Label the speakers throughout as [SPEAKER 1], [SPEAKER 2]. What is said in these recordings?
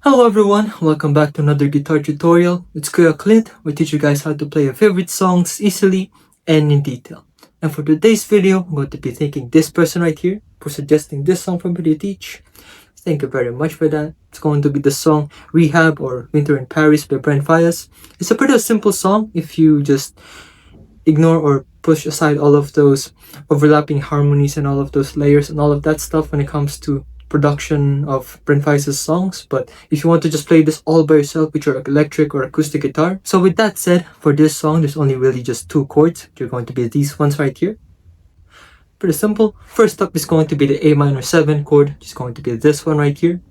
[SPEAKER 1] Hello everyone, welcome back to another guitar tutorial. It's Kuya Clint. We teach you guys how to play your favorite songs easily and in detail. And for today's video, I'm going to be thanking this person right here for suggesting this song for me to teach. Thank you very much for that. It's going to be the song Rehab or Winter in Paris by BRENT FAIYAZ. It's a pretty simple song if you just ignore or push aside all of those overlapping harmonies and all of those layers and all of that stuff when it comes to production of BRENT FAIYAZ's songs. But if you want to just play this all by yourself with your electric or acoustic guitar. So with that said, for this song there's only really just two chords. They're going to be these ones right here. Pretty simple. First up is going to be the A minor 7 chord. It's going to be this one right here.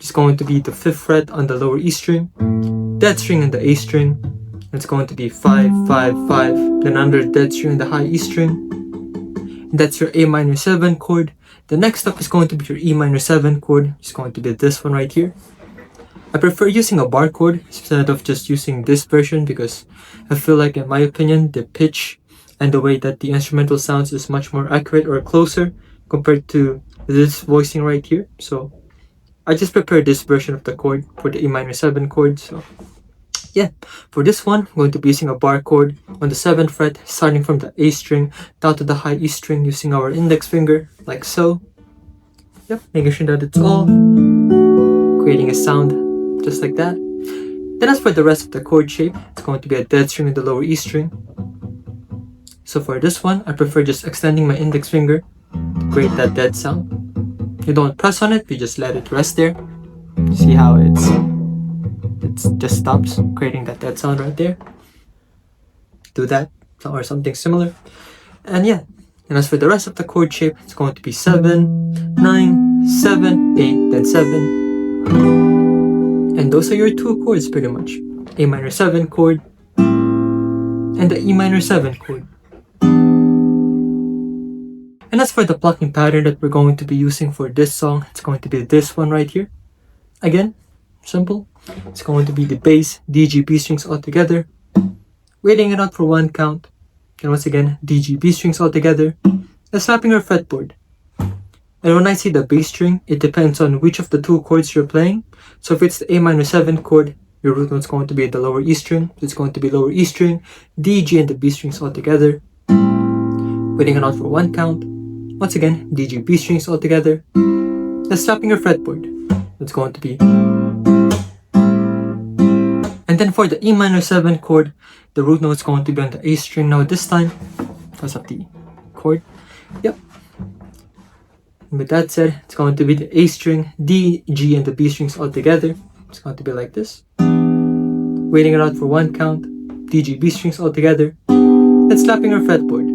[SPEAKER 1] It's going to be the 5th fret on the lower E string, dead string on the A string. It's going to be 5, 5, 5, then under the dead string on the high E string. And that's your A minor 7 chord. The next up is going to be your E minor 7 chord. It's going to be this one right here. I prefer using a bar chord instead of just using this version because I feel like, in my opinion, the pitch and the way that the instrumental sounds is much more accurate or closer compared to this voicing right here. So I just prepared this version of the chord for the E minor 7 chord. So yeah, for this one, I'm going to be using a bar chord on the 7th fret, starting from the A string down to the high E string using our index finger, like so. Yep, making sure that it's all creating a sound just like that. Then as for the rest of the chord shape, it's going to be a dead string in the lower E string. So for this one, I prefer just extending my index finger to create that dead sound. You don't press on it, you just let it rest there. See how it just stops creating that dead sound right there. Do that or something similar. And yeah, and as for the rest of the chord shape, it's going to be 7, 9, 7, 8, then 7. And those are your two chords pretty much. A minor 7 chord and the E minor 7 chord. And as for the plucking pattern that we're going to be using for this song, it's going to be this one right here. Again, simple. It's going to be the bass, D, G, B strings all together, waiting it out for one count, and once again, D, G, B strings all together, and slapping our fretboard. And when I say the bass string, it depends on which of the two chords you're playing. So if it's the A minor 7 chord, your root note's going to be the lower E string, so it's going to be lower E string, D, G, and the B strings all together, waiting it out for one count. Once again, D, G, B strings all together, and slapping your fretboard. It's going to be. And then for the E minor 7 chord, the root note is going to be on the A string now this time because of the chord. Yep. And with that said, it's going to be the A string, D, G, and the B strings all together. It's going to be like this. Waiting it out for one count, D, G, B strings all together, and slapping our fretboard.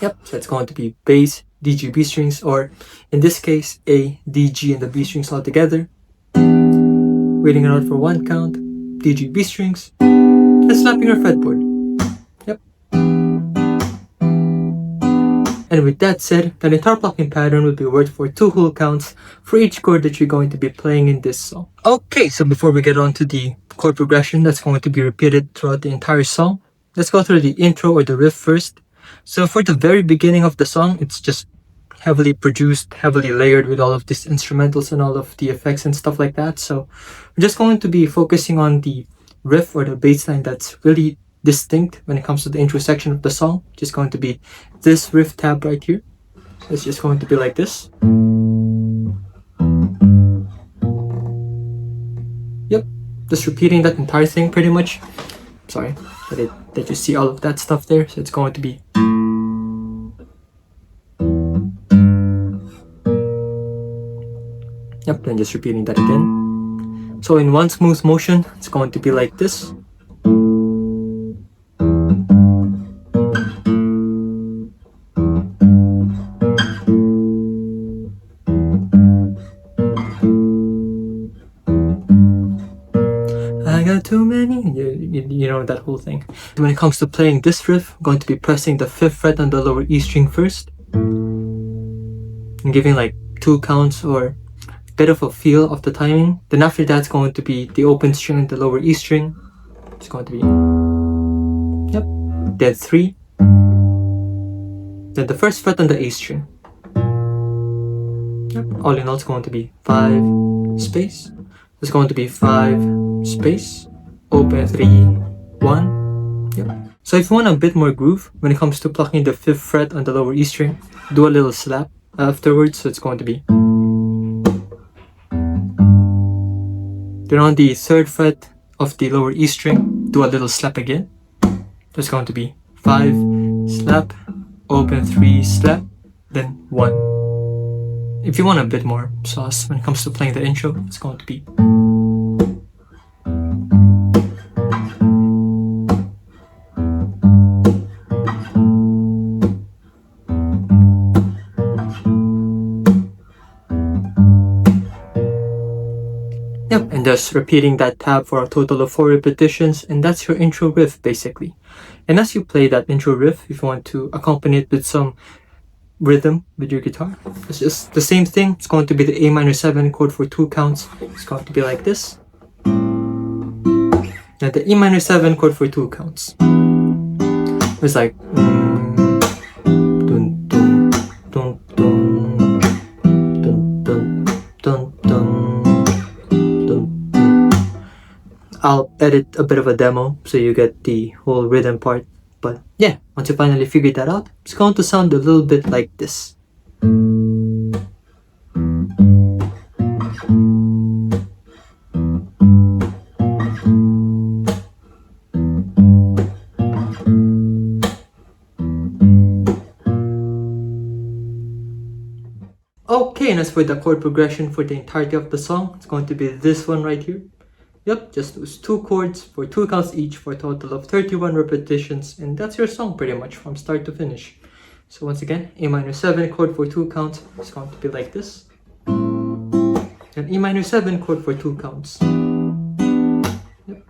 [SPEAKER 1] Yep, so it's going to be bass, D, G, B strings, or in this case, A, D, G, and the B strings all together. Waiting it out for one count, D, G, B strings, and slapping our fretboard. Yep. And with that said, the entire plucking pattern will be worked for 2 whole counts for each chord that you're going to be playing in this song. Okay, so before we get on to the chord progression that's going to be repeated throughout the entire song, let's go through the intro or the riff first. So for the very beginning of the song, it's just heavily produced, heavily layered with all of these instrumentals and all of the effects and stuff like that. So we're just going to be focusing on the riff or the bass line that's really distinct when it comes to the intro section of the song. Just going to be this riff tab right here. So it's just going to be like this. Yep, just repeating that entire thing pretty much. Sorry that you see all of that stuff there. So it's going to be. Yep, then just repeating that again. So in one smooth motion, it's going to be like this. I got too many, you know that whole thing. When it comes to playing this riff, I'm going to be pressing the 5th fret on the lower E string first, and giving like 2 counts or bit of a feel of the timing. Then after that's going to be the open string and the lower E string. It's going to be, yep, then 3, then the 1st fret on the A string. Yep, all in all it's going to be 5, space. It's going to be 5 space, open 3, 1. Yep. So if you want a bit more groove when it comes to plucking the 5th fret on the lower E string, do a little slap afterwards. So it's going to be. Then on the 3rd fret of the lower E string, do a little slap again. That's going to be 5, slap, open 3, slap, then 1. If you want a bit more sauce when it comes to playing the intro, it's going to be. Yep, and just repeating that tab for a total of 4 repetitions, and that's your intro riff basically. And as you play that intro riff, if you want to accompany it with some rhythm with your guitar, it's just the same thing. It's going to be the A minor 7 chord for 2 counts. It's going to be like this. And the E minor 7 chord for 2 counts. It's like dun, dun, dun, dun, dun, dun, dun, dun. I'll edit a bit of a demo so you get the whole rhythm part. But yeah, once you finally figure that out, it's going to sound a little bit like this. Okay, and as for the chord progression for the entirety of the song, it's going to be this one right here. Yep, just those 2 chords for 2 counts each for a total of 31 repetitions, and that's your song pretty much from start to finish. So once again, A minor 7 chord for 2 counts is going to be like this. And E minor 7 chord for 2 counts. Yep.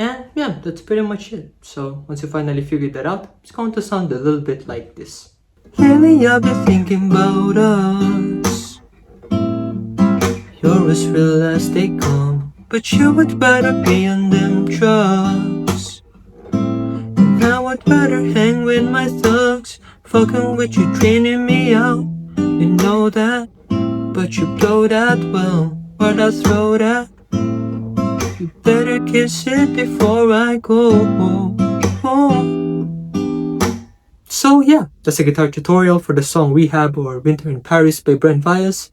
[SPEAKER 1] And yeah, that's pretty much it. So once you finally figured that out, it's going to sound a little bit like this. Lately I've been thinking about us. You're as real as they come, but you would rather be on them drugs. And now I'd rather hang with my thugs. Fucking with you, draining me out. You know that, but you blow that well. Where'd I throw that? You better kiss it before I go. So yeah, that's a guitar tutorial for the song Rehab or Winter in Paris by BRENT FAIYAZ.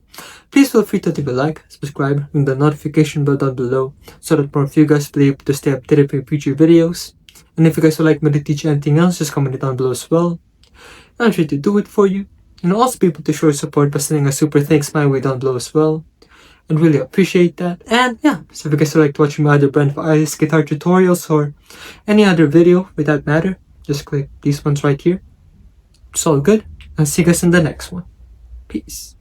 [SPEAKER 1] Please feel free to leave a like, subscribe, ring the notification bell down below so that more of you guys will be able to stay updated with future videos. And if you guys would like me to teach you anything else, just comment it down below as well. I'll try to do it for you. And I'll also be able to show support by sending a super thanks my way down below as well. I'd really appreciate that. And yeah, so if you guys would like to watch my other BRENT FAIYAZ guitar tutorials or any other video for that matter, just click these ones right here. It's all good. I'll see you guys in the next one. Peace.